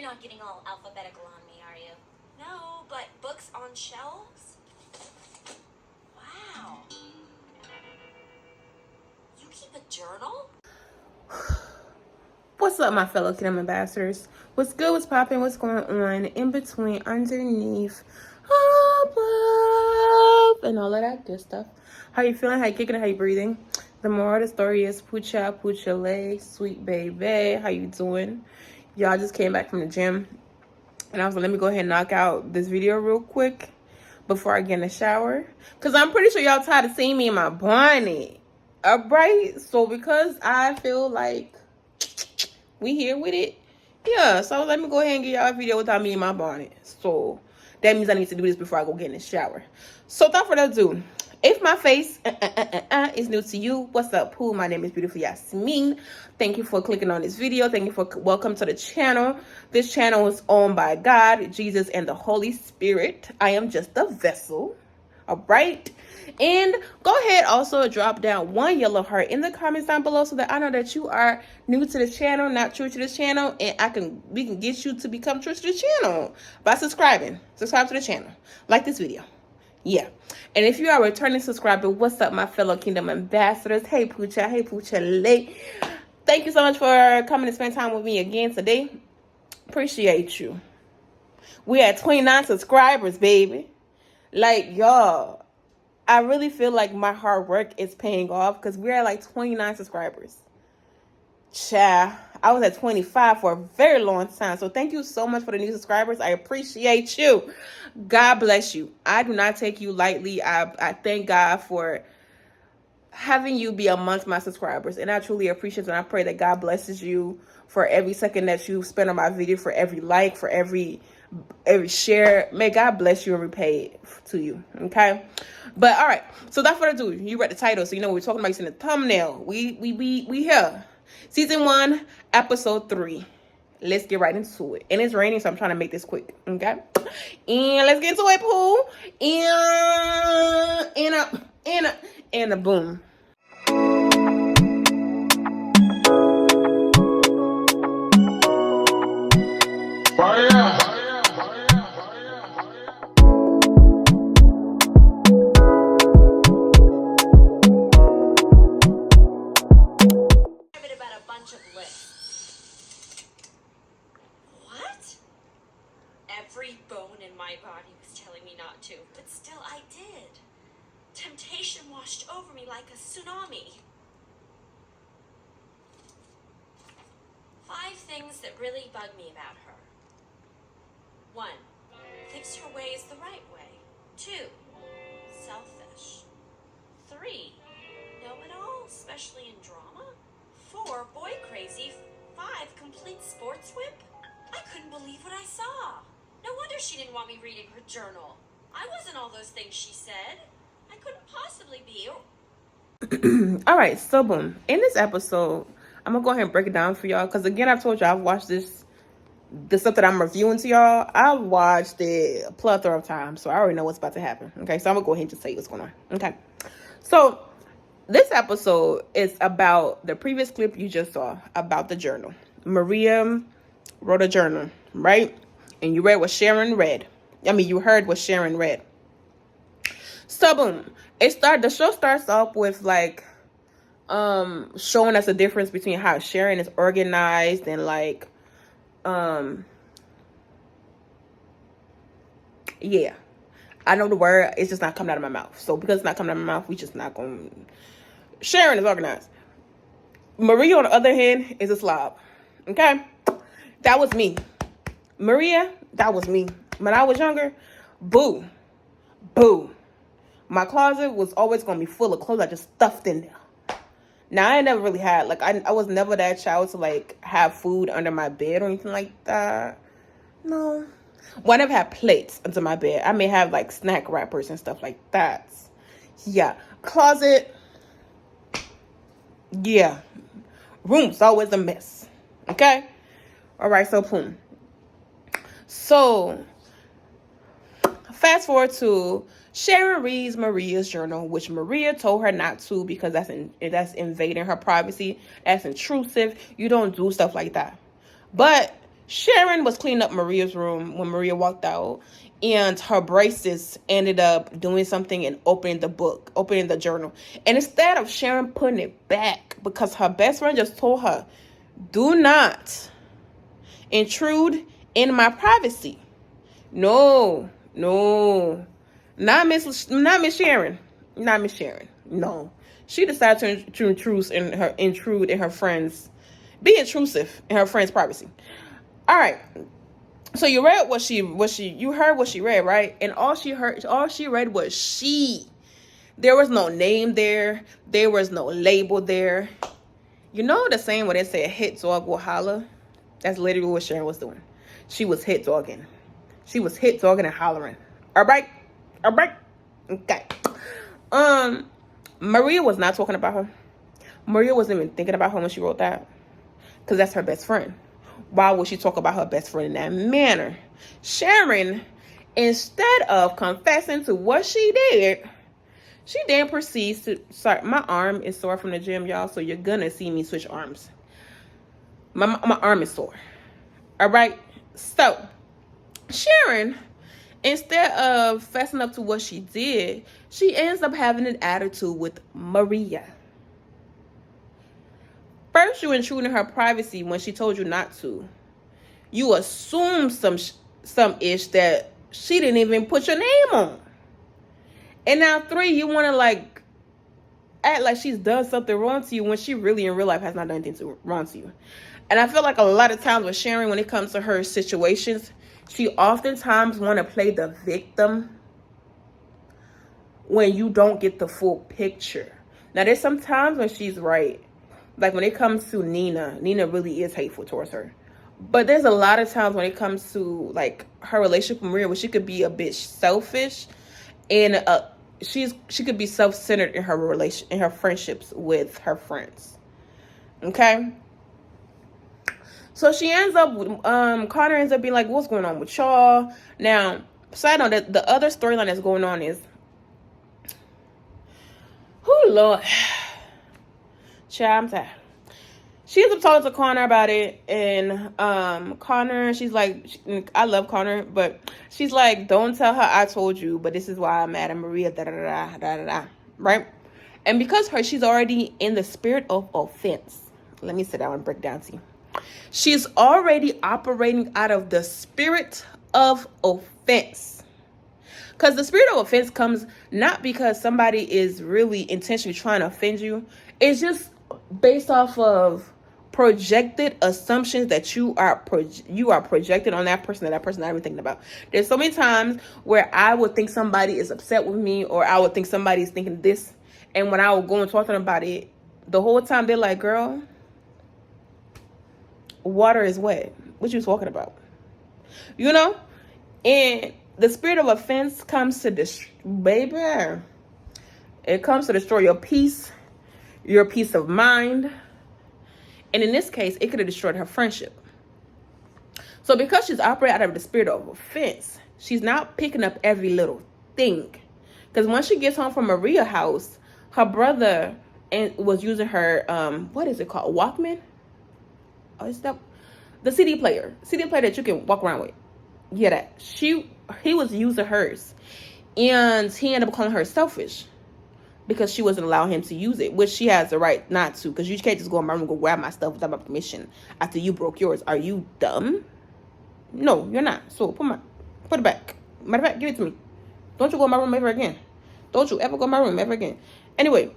not getting all alphabetical on me, are you? No, but books on shelves? Wow. You keep a journal? What's up, my fellow Kingdom Ambassadors? What's good, what's popping, what's going on, in between, underneath, above, and all of that good stuff. How you feeling? How you kicking it? How you breathing? The moral of the story is Poocha lay, sweet baby. How you doing? Y'all just came back from the gym. And I was like, let me go ahead and knock out this video real quick before I get in the shower. Because I'm pretty sure y'all tired of seeing me in my bonnet. Alright? So because I feel like we here with it. Yeah, so let me go ahead and give y'all a video without me in my bonnet. So that means I need to do this before I go get in the shower. So without further ado, if my face is new to you, what's up, Pooh? My name is Beautiful Yasmin. Thank you for clicking on this video. Thank you for welcome to the channel. This channel is owned by God, Jesus, and the Holy Spirit. I am just a vessel. All right. And go ahead also drop down one yellow heart in the comments down below so that I know that you are new to this channel, not true to this channel, and we can get you to become true to the channel by subscribing. Subscribe to the channel. Like this video. Yeah. And if you are a returning subscriber, what's up, my fellow Kingdom Ambassadors? Hey, Poocha. Hey, Poocha lay. Thank you so much for coming to spend time with me again today. Appreciate you. We at 29 subscribers, baby. Like, y'all, I really feel like my hard work is paying off because we're at like 29 subscribers. Child, I was at 25 for a very long time. So thank you so much for the new subscribers. I appreciate you. God bless you. I do not take you lightly. I thank God for having you be amongst my subscribers. And I truly appreciate it. And I pray that God blesses you for every second that you spend on my video, for every like, for every share. May God bless you and repay it to you. Okay. But all right. So without further ado, you read the title, so you know what we're talking about. You see the thumbnail. We here. Season 1, episode 3. Let's get right into it. And it's raining, so I'm trying to make this quick. Okay. And let's get into it, Pooh. And a boom. Every bone in my body was telling me not to, but still I did. Temptation washed over me like a tsunami. 5 things that really bug me about her. 1. Thinks her way is the right way. 2. Selfish. 3. Know-it-all, especially in drama. 4. Boy crazy. 5. Complete sports whip. I couldn't believe what I saw. No wonder she didn't want me reading her journal. I wasn't all those things she said. I couldn't possibly be. All right, so boom. In this episode, I'm going to go ahead and break it down for y'all. Because again, I've told you I've watched the stuff that I'm reviewing to y'all. I've watched it a plethora of times. So I already know what's about to happen. Okay, so I'm going to go ahead and just tell you what's going on. Okay, so this episode is about the previous clip you just saw about the journal. Maria wrote a journal, right? And you read what Sharon read. You heard what Sharon read. So boom. The show starts off with like showing us the difference between how Sharon is organized and like yeah. I know the word, it's just not coming out of my mouth. So because it's not coming out of my mouth, we just not gonna. Sharon is organized. Maria, on the other hand, is a slob. Okay? That was me. Maria, that was me. When I was younger, boo. My closet was always going to be full of clothes I just stuffed in there. Now, I never really had, like, I was never that child to, like, have food under my bed or anything like that. No. Well, I never had plates under my bed. I may have, like, snack wrappers and stuff like that. Yeah. Closet. Yeah. Room's always a mess. Okay? All right, so boom. So, fast forward to Sharon reads Maria's journal, which Maria told her not to because that's invading her privacy. That's intrusive. You don't do stuff like that. But Sharon was cleaning up Maria's room when Maria walked out, and her braces ended up doing something and opening the journal. And instead of Sharon putting it back, because her best friend just told her, do not intrude in my privacy. No, not Miss Sharon. Not Miss Sharon. No. She decided to intrude in her friends, be intrusive in her friend's privacy. All right. So you read you heard what she read, right? And all she read was she. There was no name there. There was no label there. You know the saying where they say a hit dog will holler? That's literally what Sharon was doing. She was hit dogging. She was hit dogging and hollering. All right. Okay. Maria was not talking about her. Maria wasn't even thinking about her when she wrote that, because that's her best friend. Why would she talk about her best friend in that manner? Sharon, instead of confessing to what she did, she then proceeds to... Sorry, my arm is sore from the gym, y'all, so you're gonna see me switch arms. My arm is sore. All right? So, Sharon, instead of fessing up to what she did, she ends up having an attitude with Maria. First, you intrude in her privacy when she told you not to. You assume some ish that she didn't even put your name on. And now 3, you want to act like she's done something wrong to you when she really in real life has not done anything wrong to you. And I feel like a lot of times with Sharon, when it comes to her situations, she oftentimes want to play the victim when you don't get the full picture. Now, there's some times when she's right. Like when it comes to Nina really is hateful towards her. But there's a lot of times when it comes to her relationship with Maria where she could be a bit selfish, and she could be self-centered in her friendships with her friends. Okay? So she ends up Connor ends up being like, what's going on with y'all? Now, side note, that the other storyline that's going on is, oh Lord. Child, I'm tired. She ends up talking to Connor about it, and Connor, she's like, I love Connor, but she's like, don't tell her I told you, but this is why I'm mad at Maria, right? And because she's already in the spirit of offense. Let me sit down and break down to you. She's already operating out of the spirit of offense. Because the spirit of offense comes not because somebody is really intentionally trying to offend you. It's just based off of projected assumptions that you are projected on that person not even thinking about. There's so many times where I would think somebody is upset with me, or I would think somebody's thinking this, and when I would go and talk to them about it, the whole time they're like, girl, water is wet. What you talking about? You know? And the spirit of offense comes to it comes to destroy your peace of mind. And in this case, it could have destroyed her friendship. So because she's operating out of the spirit of offense, she's not picking up every little thing. Because when she gets home from Maria's house, her brother was using her, what is it called? Walkman? Oh, is that the CD player that you can walk around with? Yeah, that. He was using hers. And he ended up calling her selfish, because she wasn't allowing him to use it, which she has the right not to, because you can't just go in my room and go grab my stuff without my permission after you broke yours. Are you dumb? No, you're not. So put it back. Matter of fact, give it to me. Don't you go in my room ever again. Don't you ever go in my room ever again. Anyway,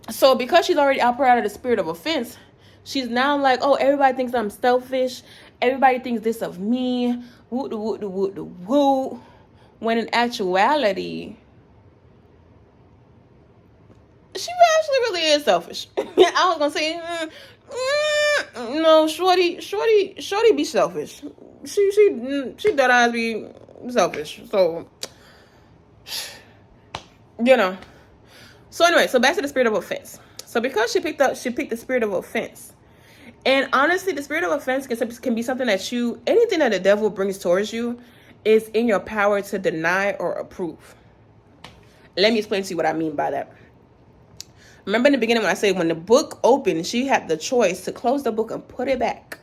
so because she's already operated out of the spirit of offense, she's now like, oh, everybody thinks I'm selfish. Everybody thinks this of me. Woo. When in actuality, she actually really is selfish. I was gonna say, no, shorty be selfish. She dead eyes be selfish. So, you know. So anyway, so back to the spirit of offense. So because she picked the spirit of offense. And honestly, the spirit of offense can be something that anything that the devil brings towards you is in your power to deny or approve. Let me explain to you what I mean by that. Remember in the beginning when I said when the book opened, she had the choice to close the book and put it back.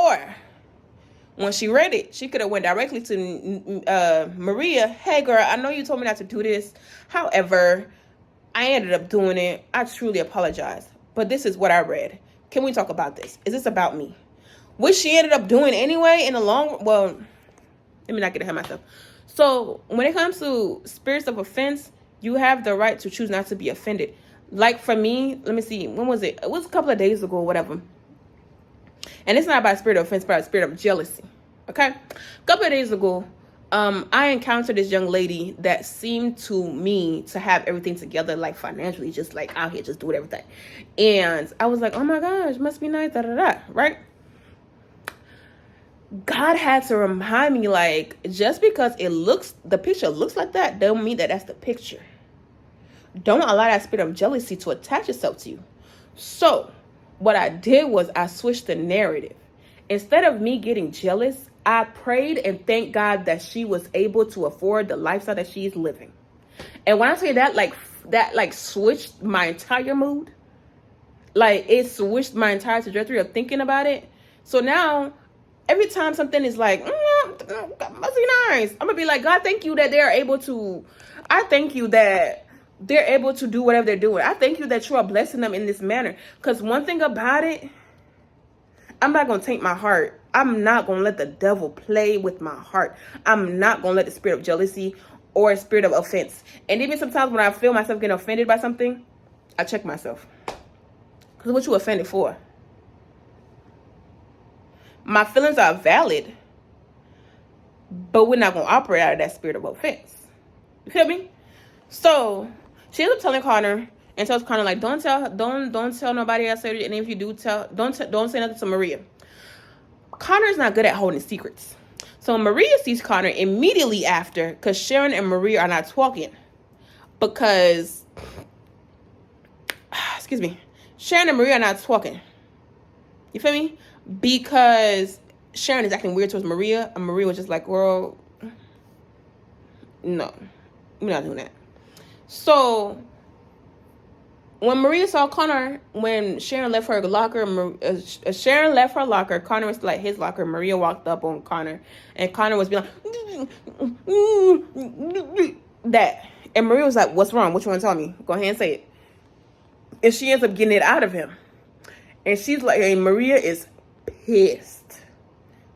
Or when she read it, she could have went directly to Maria. Hey, girl, I know you told me not to do this. However, I ended up doing it. I truly apologize. But this is what I read. Can we talk about this? Is this about me? Which she ended up doing anyway in the long... Well, let me not get ahead of myself. So, when it comes to spirits of offense, you have the right to choose not to be offended. Like for me, let me see. When was it? It was a couple of days ago or whatever. And it's not about spirit of offense, but about spirit of jealousy. Okay? A couple of days ago, I encountered this young lady that seemed to me to have everything together, like financially, just like out here, just doing everything. And I was like, oh my gosh, must be nice, da da da, right? God had to remind me, like, just because the picture looks like that, don't mean that that's the picture. Don't allow that spirit of jealousy to attach itself to you. So, what I did was I switched the narrative. Instead of me getting jealous, I prayed and thanked God that she was able to afford the lifestyle that she's living. And when I say that, like switched my entire mood. Like, it switched my entire trajectory of thinking about it. So now, every time something is like, must be nice, I'm gonna be like, God, thank you that they're able to. I thank you that they're able to do whatever they're doing. I thank you that you are blessing them in this manner. Because one thing about it, I'm not gonna take my heart. I'm not gonna let the devil play with my heart. I'm not gonna let the spirit of jealousy or a spirit of offense. And even sometimes when I feel myself getting offended by something, I check myself. Because what you offended for? My feelings are valid, but we're not going to operate out of that spirit of offense. You feel me? So she ends up telling Connor and tells Connor, like, don't tell nobody else. And if you do don't say nothing to Maria. Connor's not good at holding secrets. So Maria sees Connor immediately after, because Sharon and Maria are not talking. Because, excuse me, Sharon and Maria are not talking. You feel me? Because Sharon is acting weird towards Maria, and Maria was just like, girl, no, we're not doing that. So when Maria saw Connor, when Sharon left her locker, Sharon left her locker, Connor was like his locker, Maria walked up on Connor, and Connor was being like, that. And Maria was like, what's wrong? What you want to tell me? Go ahead and say it. And she ends up getting it out of him. And she's like, and Maria is pissed,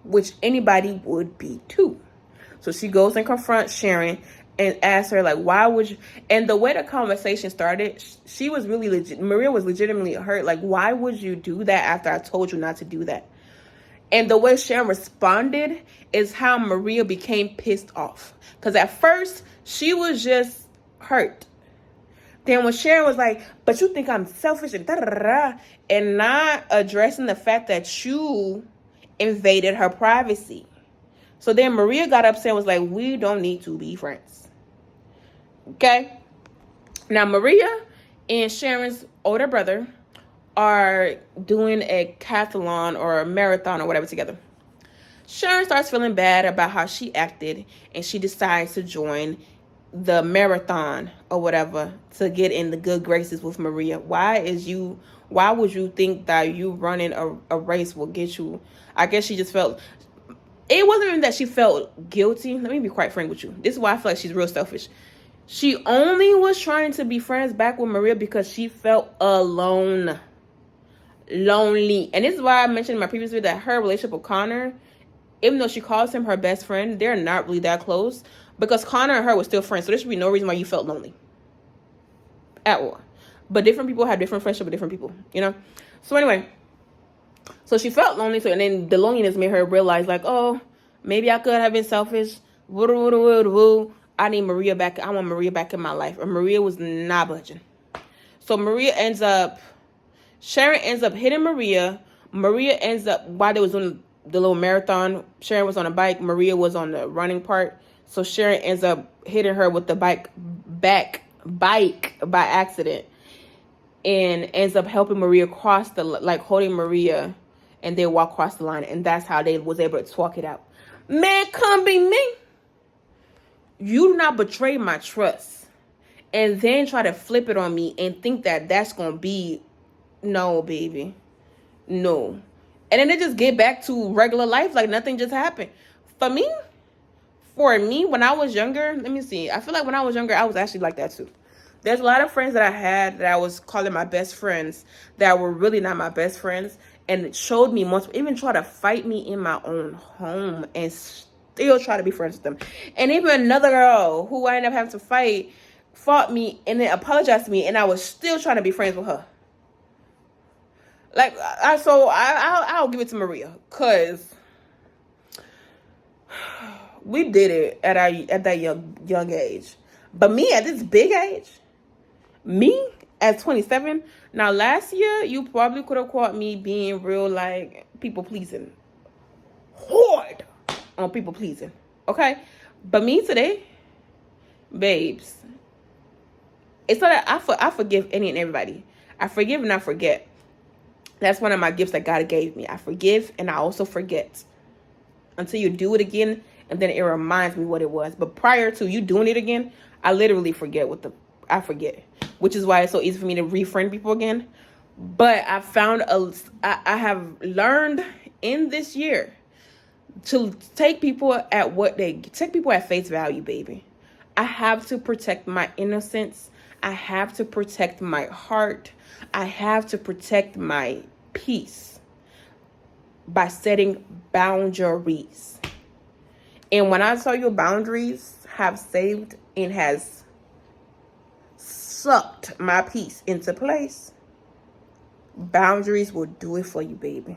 which anybody would be too. So she goes and confronts Sharon and asks her, like, why would you? And the way the conversation started, she was really legit. Maria was legitimately hurt. Like, why would you do that after I told you not to do that? And the way Sharon responded is how Maria became pissed off. Because at first, she was just hurt. Then when Sharon was like, but you think I'm selfish and da-da-da-da, and not addressing the fact that you invaded her privacy. So then Maria got upset and was like, we don't need to be friends. Okay? Now Maria and Sharon's older brother are doing a decathlon or a marathon or whatever together. Sharon starts feeling bad about how she acted, and she decides to join the marathon or whatever to get in the good graces with Maria. Why would you think that you running a race will get you? I guess she just felt, it wasn't even that she felt guilty. Let me be quite frank with you. This is why I feel like she's real selfish. She only was trying to be friends back with Maria because she felt alone, lonely. And this is why I mentioned in my previous video that her relationship with Connor, even though she calls him her best friend, they're not really that close. Because Connor and her were still friends. So there should be no reason why you felt lonely. At all. But different people have different friendships with different people. You know? So anyway. So she felt lonely. So, and then the loneliness made her realize, like, oh, maybe I could have been selfish. I need Maria back. I want Maria back in my life. And Maria was not budging. So Sharon ends up hitting Maria. Maria ends up, while they was doing the little marathon, Sharon was on a bike. Maria was on the running part. So Sharon ends up hitting her with the bike by accident, and ends up helping Maria cross holding Maria, and they walk across the line, and that's how they was able to talk it out. Man, come be me. You do not betray my trust, and then try to flip it on me and think that that's gonna be, no, baby, no. And then they just get back to regular life like nothing just happened. For me, when I was younger, let me see. I feel like when I was younger, I was actually like that too. There's a lot of friends that I had that I was calling my best friends that were really not my best friends. And it showed me once, even try to fight me in my own home and still try to be friends with them. And even another girl who I ended up having to fight fought me and then apologized to me, and I was still trying to be friends with her. Like, I'll give it to Maria, cause we did it at that young age. But me at this big age, me at 27. Now last year you probably could have caught me being real like people pleasing, hard on people pleasing. Okay, but me today, babes, it's not that I forgive any and everybody. I forgive and I forget. That's one of my gifts that God gave me. I forgive and I also forget until you do it again, and then it reminds me what it was. But prior to you doing it again, I literally forget I forget, which is why it's so easy for me to refriend people again. But I have learned in this year to take people at face value, baby. I have to protect my innocence. I have to protect my heart. I have to protect my peace by setting boundaries. And when I tell you boundaries have saved and has sucked my peace into place, boundaries will do it for you, baby.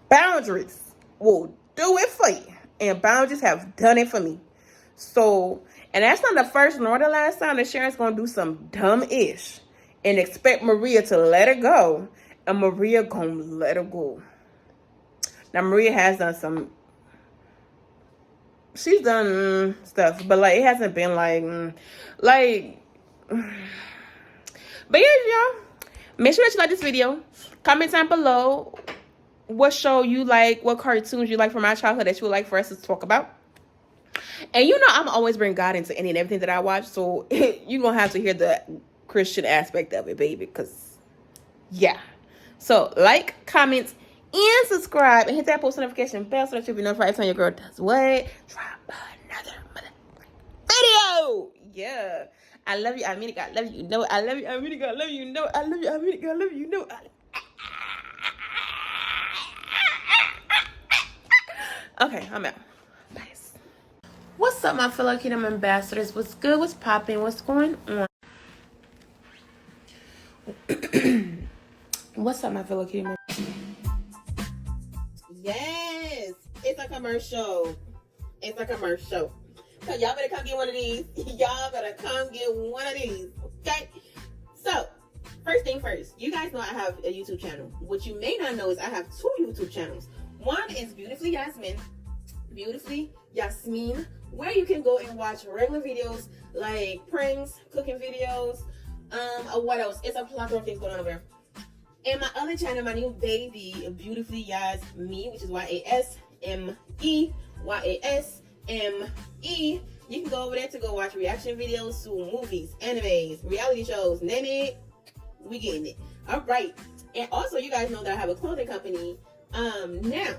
Boundaries will do it for you. And boundaries have done it for me. So, and that's not the first nor the last time that Sharon's going to do some dumb-ish and expect Maria to let her go. And Maria going to let her go. Now, Maria has done she's done stuff, but like it hasn't been but yeah, y'all, make sure that you like this video. Comment down below what show you like, what cartoons you like from my childhood that you would like for us to talk about. And you know I'm always bring God into any and everything that I watch, so you're gonna have to hear the Christian aspect of it, baby, because yeah. So like, comment, and subscribe, and hit that post notification bell so that you'll be notified every time your girl does what? Drop another video. Yeah. I love you. I mean it. I love you. You know it. I love you. I mean it. I love you. You know it. I love you. I mean it. I love you. You know it. Okay, I'm out. Nice. What's up, my fellow Kingdom ambassadors? What's good? What's popping? What's going on? What's up, my fellow Kingdom? Yes, it's a commercial. It's a commercial. So y'all better come get one of these. Y'all better come get one of these. Okay? So, first thing first, you guys know I have a YouTube channel. What you may not know is I have 2 YouTube channels. One is Beautifully Yasmin, where you can go and watch regular videos like pranks, cooking videos, what else? It's a plethora of things going on over there. And my other channel, my new baby, Beautifully Yasme, which is Yasme, Yasme. You can go over there to go watch reaction videos to movies, animes, reality shows, name it, we getting it. All right. And also, you guys know that I have a clothing company. Now,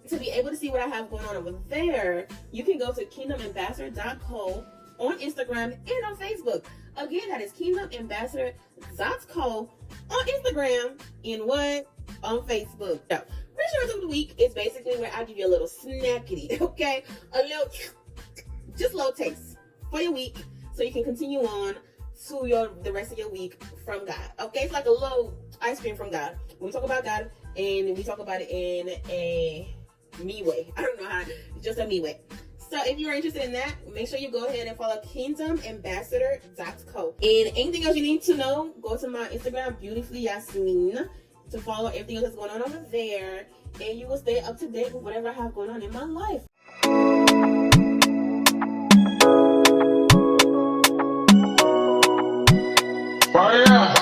to be able to see what I have going on over there, you can go to kingdomambassador.co on Instagram and on Facebook. Again, that is kingdomambassador.co on Instagram and what? On Facebook. So, Reassurance of the Week is basically where I give you a little snackity, okay? Just a little taste for your week so you can continue on to the rest of your week from God, okay? It's like a little ice cream from God. We talk about God and we talk about it in a me way. I don't know how, just a me way. So if you're interested in that, make sure you go ahead and follow kingdomambassador.co. And anything else you need to know, go to my Instagram, Beautifully Yasmin, to follow everything else that's going on over there. And you will stay up to date with whatever I have going on in my life. Fire!